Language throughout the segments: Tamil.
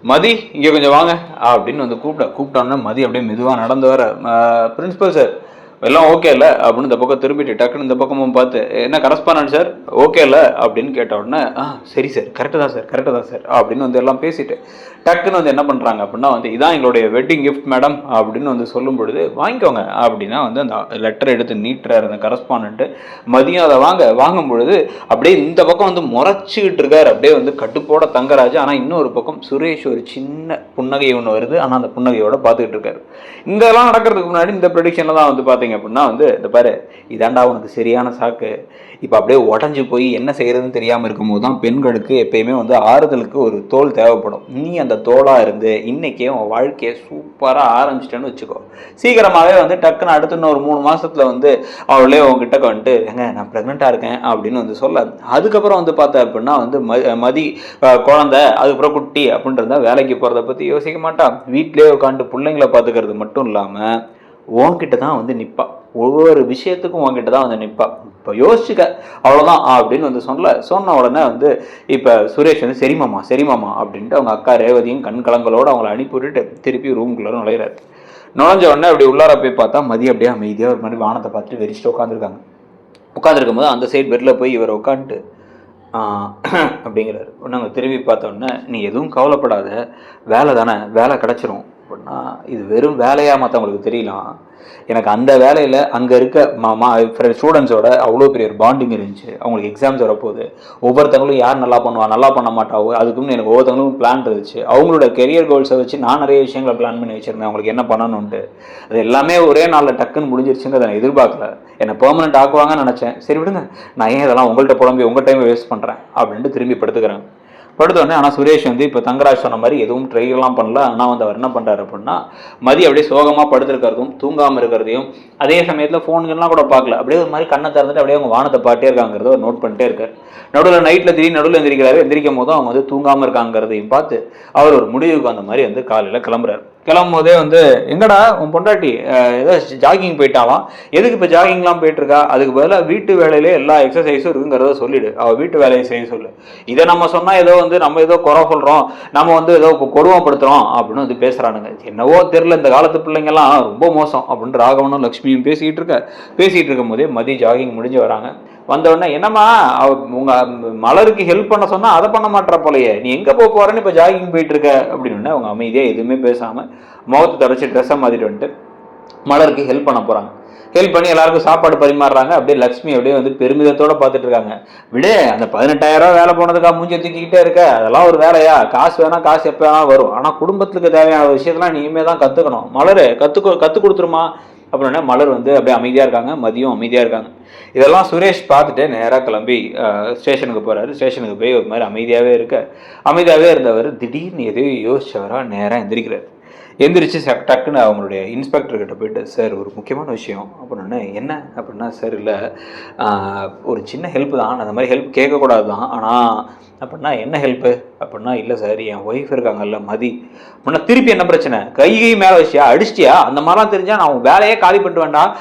மதி இங்கே கொஞ்சம் வாங்க அப்படின்னு வந்து கூப்பிட்டோன்னா மதி அப்படியே மெதுவாக நடந்து வர, பிரின்சிபல் சார் எல்லாம் ஓகே இல்லை அப்படின்னு இந்த பக்கம் திரும்பிட்டு டக்குன்னு இந்த பக்கமும் பார்த்து, என்ன கரஸ்பாண்டன்ட் சார் ஓகே இல்லை அப்படின்னு கேட்ட உடனே, சரி சார் கரெக்டு தான் சார் அப்படின்னு வந்து எல்லாம் பேசிட்டு டக்குன்னு வந்து என்ன பண்ணுறாங்க அப்படின்னா வந்து, இதான் எங்களுடைய வெட்டிங் கிஃப்ட் மேடம் அப்படின்னு வந்து சொல்லும் பொழுது, வாங்கிக்கோங்க அப்படின்னா வந்து அந்த லெட்டரை எடுத்து நீட்டுறாரு அந்த கரஸ்பாண்டன்ட்டு. மதியம் அதை வாங்கும் பொழுது அப்படியே இந்த பக்கம் வந்து முறைச்சிக்கிட்டு இருக்காரு, அப்படியே வந்து கட்டுப்போட தங்கராஜ். ஆனால் இன்னொரு பக்கம் சுரேஷ் ஒரு சின்ன புன்னகை ஒன்று வருது, ஆனால் அந்த புன்னகையோட பார்த்துக்கிட்டு இருக்காரு. இங்கெல்லாம் நடக்கிறதுக்கு முன்னாடி இந்த ப்ரெடிக்ஷனில் தான் வந்து பார்த்தீங்க அப்படின்னா வந்து, இந்த பாரு இதாண்டா உனக்கு சரியான சாக்கு, இப்போ அப்படியே உடஞ்சி போய் என்ன செய்யறதுன்னு தெரியாமல் இருக்கும்போது தான் பெண்களுக்கு எப்பயுமே வந்து ஆறுதலுக்கு ஒரு தோல் தேவைப்படும். நீ அந்த தோளாக இருந்து இன்னைக்கே உன் வாழ்க்கையை சூப்பராக ஆரம்பிச்சிட்டேன்னு வச்சுக்கோ. சீக்கிரமாகவே வந்து டக்குன்னு அடுத்து இன்னும் ஒரு 3 மாசத்துல வந்து அவளே உங்ககிட்ட வந்துட்டு, ஏங்க நான் ப்ரெக்னெண்ட்டாக இருக்கேன் அப்படின்னு வந்து சொல்ல, அதுக்கப்புறம் வந்து பார்த்தா அப்படின்னா வந்து மதி குழந்தை அதுக்கப்புறம் குட்டி அப்படின்றத வேலைக்கு போகிறத பற்றி யோசிக்க மாட்டான். வீட்டிலே உட்காந்து பிள்ளைங்களை பார்த்துக்கிறது மட்டும் இல்லாமல் உன்கிட்ட தான் வந்து நிற்பா, ஒவ்வொரு விஷயத்துக்கும் உன்கிட்ட தான் வந்து நிற்பா. இப்போ யோசிச்சுக்க அவ்வளோதான் அப்படின்னு வந்து சொன்ன உடனே வந்து இப்போ சுரேஷ் வந்து சரிமாமா அப்படின்ட்டு அவங்க அக்கா ரேவதியும் கண் கலங்களோடு அவங்கள அனுப்பி விட்டுட்டு திருப்பி ரூம்குள்ளே நுழையிறாரு. நுழைஞ்ச உடனே அப்படி உள்ளார போய் பார்த்தா மதியம் அப்படியே அமைதியாக ஒரு மாதிரி வானத்தை பார்த்துட்டு வெறிச்சிட்டு உட்காந்துருக்கும் போது அந்த சைடு பெட்டில் போய் இவர் உட்காந்துட்டு அப்படிங்கிறாரு. நாங்கள் திரும்பி பார்த்தோன்னே, நீ எதுவும் கவலைப்படாத, வேலை தானே, வேலை கிடச்சிரும் அப்படின்னா. இது வெறும் வேலையாக மற்றவங்களுக்கு தெரியலாம், எனக்கு அந்த வேலையில் அங்கே இருக்க ஸ்டூடெண்ட்ஸோட அவ்வளோ பெரிய ஒரு பாண்டிங் இருந்துச்சு. அவங்களுக்கு எக்ஸாம்ஸ் வரப்போகுது, ஒவ்வொருத்தங்களும் யார் நல்லா பண்ணுவா நல்லா பண்ண மாட்டாவோ அதுக்குன்னு எனக்கு ஒவ்வொருத்தங்களும் பிளான் இருந்துச்சு. அவங்களோட கெரியர் கோல்ஸை வச்சு நான் நிறைய விஷயங்களை பிளான் பண்ணி வச்சுருந்தேன், அவங்களுக்கு என்ன பண்ணணுன்ட்டு. அது எல்லாமே ஒரே நாளில் டக்குன்னு முடிஞ்சிருச்சுங்கிறத நான் எதிர்பார்க்கல. என்னை பெர்மனெண்ட் ஆக்குவாங்கன்னு நினச்சேன். சரி விடுங்க, நான் ஏன் இதெல்லாம் உங்கள்கிட்ட புலம்பி உங்கள் டைமை வேஸ்ட் பண்ணுறேன் அப்படின்ட்டு திரும்பி படுத்துக்கிறேன். படுத்தோடனே ஆனால் சுரேஷ் வந்து இப்போ தங்கராஜ் சொன்ன மாதிரி எதுவும் ட்ரைலாம் பண்ணல. ஆனால் வந்து அவர் என்ன பண்ணுறாரு அப்படின்னா, மதி அப்படியே சோகமாக படுத்துருக்கிறதும் தூங்காமல் இருக்கிறதையும் அதே சமயத்தில் ஃபோனுங்கெல்லாம் கூட பார்க்கல, அப்படியே ஒரு மாதிரி கண்ணை திறந்துட்டு அப்படியே அவங்க வானத்தை பாட்டே இருக்காங்கிறத அவர் நோட் பண்ணிட்டே இருக்கார். நடுவில் நைட்டில் திடீர்னு நடுவில் எந்திரிக்கும் போதும் அவங்க வந்து தூங்காமல் இருக்காங்கிறதையும் பார்த்து அவர் ஒரு முடிவுக்கு அந்த மாதிரி வந்து காலையில் கிளம்புறாரு. கிளம்பும் போதே வந்து, எங்கடா உன் பொண்டாட்டி ஏதோ ஜாகிங் போயிட்டாலாம், எதுக்கு இப்போ ஜாகிங்லாம் போயிட்டுருக்கா, அதுக்கு பதிலாக வீட்டு வேலையிலே எல்லா எக்ஸசைஸும் இருக்குங்கிறத சொல்லிவிடு, அவள் வீட்டு வேலையை செய்ய சொல்லு. இதை நம்ம சொன்னால் ஏதோ வந்து நம்ம ஏதோ குறை சொல்கிறோம், நம்ம வந்து ஏதோ கொடுமைப்படுத்துகிறோம் அப்படின்னு வந்து பேசுகிறானுங்க. என்னவோ தெரில, இந்த காலத்து பிள்ளைங்கள்லாம் ரொம்ப மோசம் அப்படின்னு ராகவனும் லக்ஷ்மியும் பேசிகிட்டு இருக்கும் போதே மதி ஜாகிங் முடிஞ்சு வராங்க. வந்தவுடனே, என்னம்மா உங்கள் மலருக்கு ஹெல்ப் பண்ண சொன்னால் அதை பண்ண மாட்டேற போலையே, நீ எங்கே போகிறேன்னு இப்போ ஜாகிங் போயிட்டு இருக்க அப்படின்னு அவங்க அமைதியாக எதுவுமே பேசாமல் முகத்தை தொடச்சி ட்ரெஸ்ஸை மாற்றிட்டு வந்துட்டு மலருக்கு ஹெல்ப் பண்ண போகிறாங்க. ஹெல்ப் பண்ணி எல்லாருக்கும் சாப்பாடு பரிமாறுறாங்க. அப்படியே லக்ஷ்மி அப்படியே வந்து பெருமிதத்தோடு பார்த்துட்டு இருக்காங்க. விடு, அந்த 18,000 வேலை போனதுக்காக மூஞ்சி தூக்கிக்கிட்டே இருக்க, அதெல்லாம் ஒரு வேலையா, காசு வேணால் காசு எப்போ வேணால் வரும், ஆனால் குடும்பத்துக்கு தேவையான விஷயத்தெல்லாம் நீயுமே தான் கற்றுக்கணும், மலர் கற்றுக் கொடுத்துருமா அப்படின்னா. மலர் வந்து அப்படியே அமைதியாக இருக்காங்க, மதியம் அமைதியாக இருக்காங்க. இதெல்லாம் சுரேஷ் பார்த்துட்டு நேராக கிளம்பி ஸ்டேஷனுக்கு போகிறாரு. ஸ்டேஷனுக்கு போய் ஒரு மாதிரி அமைதியாகவே இருந்தவர் திடீர்னு எதையோ யோசிச்சவராக நேராக எந்திரிக்கிறார். எந்திரிச்சு டக்குன்னு அவங்களுடைய இன்ஸ்பெக்டர்கிட்ட போயிட்டு, சார் ஒரு முக்கியமான விஷயம் அப்படின்னா. என்ன அப்படின்னா, சார் இல்லை ஒரு சின்ன ஹெல்ப் தான், அந்த மாதிரி ஹெல்ப் கேட்கக்கூடாது தான், ஆனால் அப்படின்னா என்ன ஹெல்ப்பு அப்படின்னா, இல்லை சார் என் ஒய்ஃப் இருக்காங்கல்ல மதி அப்படின்னா, திருப்பி என்ன பிரச்சனை, கை மேலே வச்சியா அடிச்சிட்டியா, அந்த மாதிரிலாம் தெரிஞ்சால் நான் வேலையே காலி பண்ணிட்டு வேண்டாம்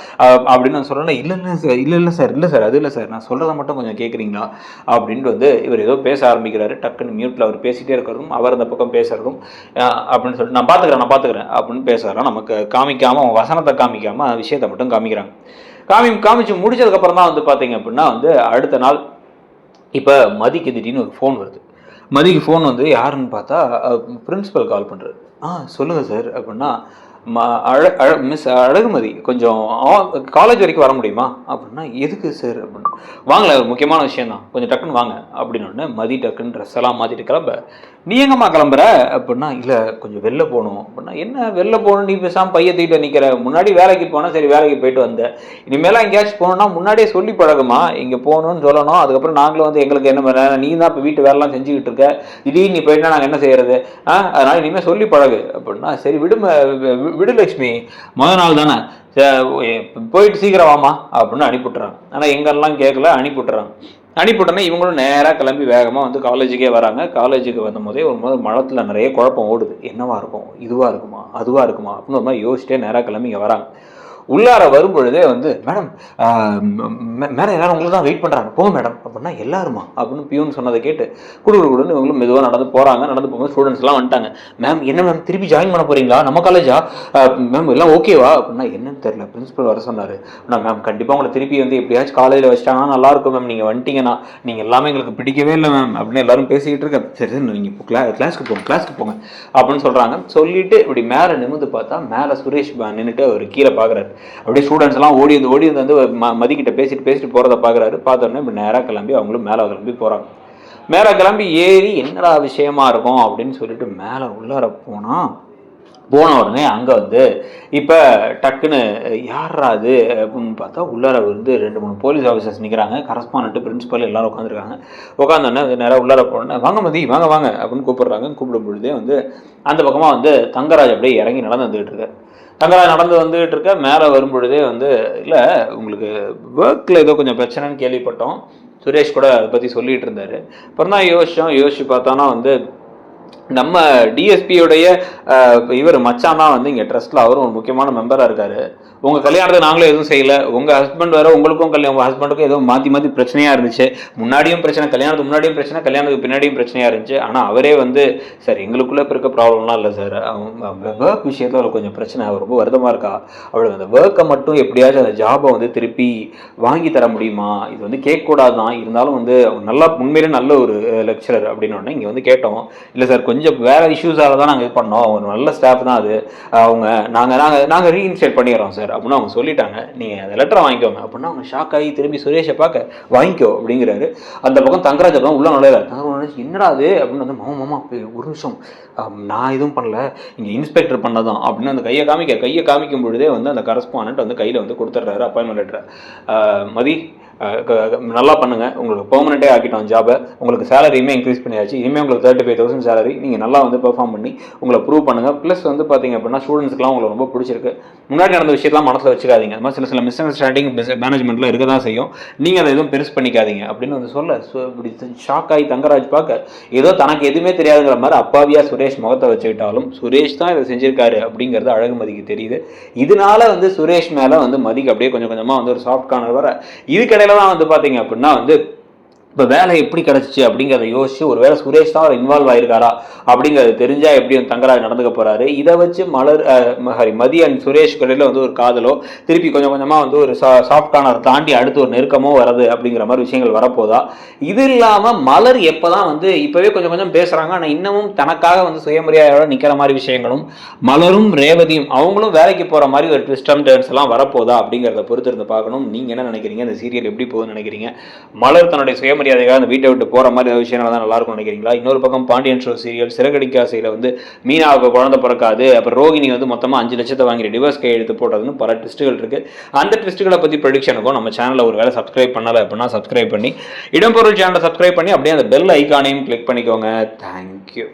அப்படின்னு நான் சொல்கிறேன். இல்லை சார் அது இல்லை சார், நான் சொல்கிறத மட்டும் கொஞ்சம் கேட்குறீங்களா அப்படின்ட்டு வந்து இவர் ஏதோ பேச ஆரம்பிக்கிறாரு. டக்குன்னு மியூட்டில் அவர் பேசிகிட்டே இருக்கிறதும் அவர் அந்த பக்கம் பேசுகிறதும் அப்படின்னு சொல்லிட்டு, நான் பார்த்துக்கிறேன் அப்படின்னு பேசுகிறாராம். நமக்கு காமிக்காமல், அவங்க வசனத்தை காமிக்காமல் விஷயத்தை மட்டும் காமிச்சு முடிச்சதுக்கப்புறம் தான் வந்து பார்த்தீங்க அப்படின்னா வந்து அடுத்த நாள் இப்போ மதிக்கு திடீர்னு ஒரு ஃபோன் வருது. மதிக்கு ஃபோன் வந்து யாருன்னு பார்த்தா பிரின்ஸிபல் கால் பண்ணுறாரு. சொல்லுங்கள் சார் அப்படின்னா, மிஸ் அழகுமதி கொஞ்சம் காலேஜ் வரைக்கும் வர முடியுமா அப்படின்னா. எதுக்கு சார் அப்படின்னா, வாங்கல ஒரு முக்கியமான விஷயந்தான், கொஞ்சம் டக்குன்னு வாங்க அப்படின்னு. மதி டக்குன்னு ட்ரெஸ் எல்லாம் மாற்றிட்டு கிளம்ப. நீ எங்கம்மா கிளம்புற அப்படின்னா, இல்லை கொஞ்சம் வெளில போகணும் அப்படின்னா. என்ன வெளில போகணும், நீ பேசாமல் பைய தூக்கிட்டு நிற்கிற, முன்னாடி வேலைக்கு போனால் சரி வேலைக்கு போயிட்டு வந்தேன், இனிமேலாம் எங்கேயாச்சும் போகணுன்னா முன்னாடியே சொல்லி பழகுமா, இங்கே போகணும்னு சொல்லணும், அதுக்கப்புறம் நாங்களும் வந்து எங்களுக்கு என்ன பண்ண, நீ தான் இப்போ வீட்டு வேலைலாம் செஞ்சுக்கிட்டு இருக்க, திடீர்னு நீ போயிட்டா நாங்கள் என்ன செய்யறது, அதனால் இனிமேல் சொல்லி பழகு அப்படின்னா. சரி விடு லட்சுமி, முதல் நாள் தானே, போயிட்டு சீக்கிரம் வாமா அப்படின்னு அனுப்பிவிட்றாங்க. ஆனால் எங்கெல்லாம் கேட்கல, அனுப்பிவிட்டோன்னே இவங்களும் நேராக கிளம்பி வேகமாக வந்து காலேஜுக்கே வராங்க. காலேஜுக்கு வந்த போதே ஒரு மனத்தில் நிறைய குழப்பம் ஓடுது. என்னவா இருக்கும், இதுவாக இருக்குமா அதுவாக இருக்குமா அப்படின்னு ஒரு மாதிரி யோசிச்சிட்டே நேராக கிளம்பி இங்கே வராங்க. உள்ளார வரும்பொழுதே வந்து மேடம் மேடம் எல்லாரும் உங்களுக்கு தான் வெயிட் பண்ணுறாங்க போங்க மேடம் அப்படின்னா எல்லாருமா அப்படின்னு பியூன் சொன்னதை கேட்டு குடுன்னு இவங்களும் மெதுவாக நடந்து போகிறாங்க. நடந்து போகும்போது ஸ்டூடெண்ட்ஸ்லாம் வந்துட்டாங்க. மேம் என்ன மேம் திருப்பி ஜாயின் பண்ண போகிறீங்களா நம்ம காலேஜா மேம் எல்லாம் ஓகேவா அப்படின்னா என்னன்னு தெரியல பிரின்சிபல் வர சொன்னார். நான் மேம் கண்டிப்பாக உங்களை திருப்பி வந்து எப்படியாச்சும் காலேஜில் வச்சிட்டாங்கன்னா நல்லாயிருக்கும் மேம், நீங்கள் வந்துட்டீங்கன்னா நீங்கள் எல்லாமே எங்களுக்கு பிடிக்கவே இல்லை மேம் அப்படின்னு எல்லாரும் பேசிக்கிட்டு இருக்கேன். சரி நீங்கள் இப்போ கிளாஸ்க்கு போங்க அப்படின்னு சொல்கிறாங்க. சொல்லிட்டு இப்படி மேலே நிமிந்து பார்த்தா மேலே சுரேஷ் நின்றுட்டு அவர் கீழே பார்க்குறாரு. அப்படியே ஸ்டூடெண்ட்ஸ் எல்லாம் ஓடி வந்து மதிக்கிட்ட பேசிட்டு போகிறத பார்க்குறாரு. பார்த்தோன்னே இப்படி நேராக கிளம்பி அவங்களும் மேலே கிளம்பி போகிறாங்க. மேலே கிளம்பி ஏறி என்னடா விஷயமா இருக்கும் அப்படின்னு சொல்லிட்டு மேலே உள்ளார போன உடனே அங்கே வந்து இப்போ டக்குன்னு யாரா அது அப்படின்னு பார்த்தா உள்ளார வந்து 2-3 போலீஸ் ஆஃபீஸர்ஸ் நிற்கிறாங்க. கரஸ்பாண்டன்ட்டு பிரின்சிபல் எல்லாரும் உட்காந்துருக்காங்க. உட்காந்தோடனே அது நேராக உள்ளார போனோன்னே வாங்க மதி வாங்க அப்படின்னு கூப்பிடுறாங்க. கூப்பிடும் பொழுதே வந்து அந்த பக்கமாக வந்து தங்கராஜ் அப்படியே இறங்கி நடந்து வந்துகிட்டு இருக்காரு. தங்கராஜ் நடந்து வந்துகிட்டு இருக்க மேலே வரும்பொழுதே வந்து இல்லை உங்களுக்கு ஒர்க்கில் ஏதோ கொஞ்சம் பிரச்சனைன்னு கேள்விப்பட்டோம். சுரேஷ் கூட அதை பற்றி சொல்லிகிட்டு இருந்தார். அப்புறம் தான் யோசிச்சு பார்த்தோன்னா வந்து நம்ம டிஎஸ்பியோடைய இவர் மச்சான் தான் வந்து இங்கே ட்ரஸ்ட்டில் அவரும் ஒரு முக்கியமான மெம்பராக இருக்கார். உங்கள் கல்யாணத்தை நாங்களும் எதுவும் செய்யலை, உங்கள் ஹஸ்பண்ட் வேறு உங்களுக்கும் உங்கள் ஹஸ்பண்டுக்கும் ஏதோ மாற்றி பிரச்சனையாக இருந்துச்சு. முன்னாடியும் பிரச்சனை, கல்யாணத்துக்கு முன்னாடியும் பிரச்சனை, கல்யாணத்துக்கு பின்னாடியும் பிரச்சனையாக இருந்துச்சு. ஆனால் அவரே வந்து சார் எங்களுக்குள்ளே இருக்க ப்ராப்ளம்லாம் இல்லை சார், ஒர்க் விஷயத்தில் அவளுக்கு கொஞ்சம் பிரச்சனை, அவர் ரொம்ப வருத்தமாக இருக்கா, அவளுக்கு அந்த ஒர்க்கை மட்டும் எப்படியாச்சும் அந்த ஜாபை வந்து திருப்பி வாங்கி தர முடியுமா, இது வந்து கேட்கக்கூடாது தான், இருந்தாலும் வந்து நல்லா உண்மையிலே நல்ல ஒரு லெக்சரர் அப்படின்னு இங்கே வந்து கேட்டோம். இல்லை சார் கொஞ்சம் வேறு இஷ்யூஸால் தான் நாங்கள் இது பண்ணோம், ஒரு நல்ல ஸ்டாஃப் தான் அது, அவங்க நாங்கள் ரீஇன்ஸ்டேட் பண்ணிடுறோம் சார் அப்படின்னு அவங்க சொல்லிட்டாங்க, நீங்கள் அந்த லெட்டரை வாங்கிக்கோங்க அப்படின்னா அவங்க ஷாக் ஆகி திரும்பி சுரேஷை பார்க்க வாங்கிக்கோ அப்படிங்கிறாரு. அந்த பக்கம் தங்கராஜ் அப்புறம் உள்ள நுழையிறாரு. என்னடா அது அப்படின்னு வந்து மாமா ஒரு நிமிஷம் நான் எதுவும் பண்ணல, இங்கே இன்ஸ்பெக்டர் பண்ணதான் அப்படின்னு அந்த கையை காமிக்கும் பொழுதே வந்து அந்த கரஸ்பாண்டன்ட் வந்து கையில் வந்து கொடுத்துட்றாரு அப்பாயின்மெண்ட் லெட்டரை. மதி நல்லா பண்ணுங்கள், உங்களுக்கு பெர்மனெண்ட்டே ஆக்கிட்டோம் ஜாபை, உங்களுக்கு சேலரியுமே இன்க்ரீஸ் பண்ணியாச்சு, இனிமேல் உங்களுக்கு 35,000 சேலரி, நீங்கள் நல்லா வந்து பெர்ஃபார்ம் பண்ணி உங்களை ப்ரூவ் பண்ணுங்கள். ப்ளஸ் வந்து பார்த்தீங்க அப்படின்னா ஸ்டூடெண்ட்ஸ்க்குலாம் உங்களுக்கு ரொம்ப பிடிச்சிருக்கு, முன்னாடி நடந்த விஷயத்தெல்லாம் மனசில் வச்சுக்காதீங்க, அது மாதிரி சில மிஸ் அண்டர்ஸ்டாண்டிங் மேனேஜ்மெண்ட்டில் இருக்க தான் செய்யும், நீங்கள் அதை எதுவும் பெருசு பண்ணிக்காதீங்க அப்படின்னு வந்து சொல்ல இப்படி ஷாக் ஆகி தங்கராஜ் பார்க்க ஏதோ தனக்கு எதுவுமே தெரியாதுங்கிற மாதிரி அப்பாவியாக சுரேஷ் முகத்தை வச்சுக்கிட்டாலும் சுரேஷ் தான் இதை செஞ்சிருக்காரு அப்படிங்கிறது அழகுமதிக்கு தெரியுது. இதனால வந்து சுரேஷ் மேலே வந்து மதிக்கு அப்படியே கொஞ்சம் கொஞ்சமாக வந்து ஒரு சாஃப்ட் கார்னர் வர இதுக்கிடையில தான் வந்து பார்த்தீங்க அப்படின்னா வந்து இப்போ வேலை எப்படி கிடச்சிச்சு அப்படிங்கிறத யோசிச்சு ஒரு வேளை சுரேஷ் தான் இன்வால்வ் ஆயிருக்காரா அப்படிங்கிறது தெரிஞ்சா எப்படி தங்கராஜ் நடந்துக்க போறாரு. இதை வச்சு மதி அண்ட் சுரேஷ் கடையில் வந்து ஒரு காதலோ திருப்பி கொஞ்சம் கொஞ்சமாக வந்து ஒரு சாஃப்டான தாண்டி அடுத்து ஒரு நெருக்கமோ வருது அப்படிங்கிற மாதிரி விஷயங்கள் வரப்போதா. இது இல்லாமல் மலர் எப்போதான் வந்து இப்போவே கொஞ்சம் கொஞ்சம் பேசுகிறாங்க, ஆனால் இன்னமும் தனக்காக வந்து சுயமரியாதையோட நிற்கிற மாதிரி விஷயங்களும் மலரும் ரேவதியும் அவங்களும் வேலைக்கு போகிற மாதிரி ஒரு ட்விஸ்ட் அண்ட் டர்ன்ஸ் எல்லாம் வரப்போதா அப்படிங்கிறத பொறுத்து இருந்து பார்க்கணும். நீங்கள் என்ன நினைக்கிறீங்க, இந்த சீரியல் எப்படி போகுதுன்னு நினைக்கிறீங்க? மலர் தன்னுடைய சுயமரியாதைக்காக அந்த வீட்டை விட்டு போகிற மாதிரி விஷயங்கள் தான் நல்லா இருக்கும்னு நினைக்கிறீங்களா? இன்னொரு பக்கம் பாண்டியன் ஷோ சீரியல் சிறகடிக்க ஆசையில் வந்து மீனாவுக்கு குழந்தை பிறக்காது, அப்புறம் ரோகிணி வந்து மொத்தமாக 5 லட்சத்தை வாங்கி டிவோர்ஸ் கை எடுத்து போட்டதுன்னு பல ட்விஸ்ட்டுகள் இருக்குது. அந்த ட்விஸ்ட்டுகளை பற்றி ப்ரெடிக்ஷனுக்கும் நம்ம சேனலில் ஒரு வேலை சப்ஸ்கிரைப் பண்ணலை அப்படின்னா சப்ஸ்கிரைப் பண்ணி இடம்பொருள் சேனலை சப்ஸ்கிரைப் பண்ணி அப்படியே அந்த பெல் ஐக்கானையும் கிளிக் பண்ணிக்கோங்க. தேங்க்யூ.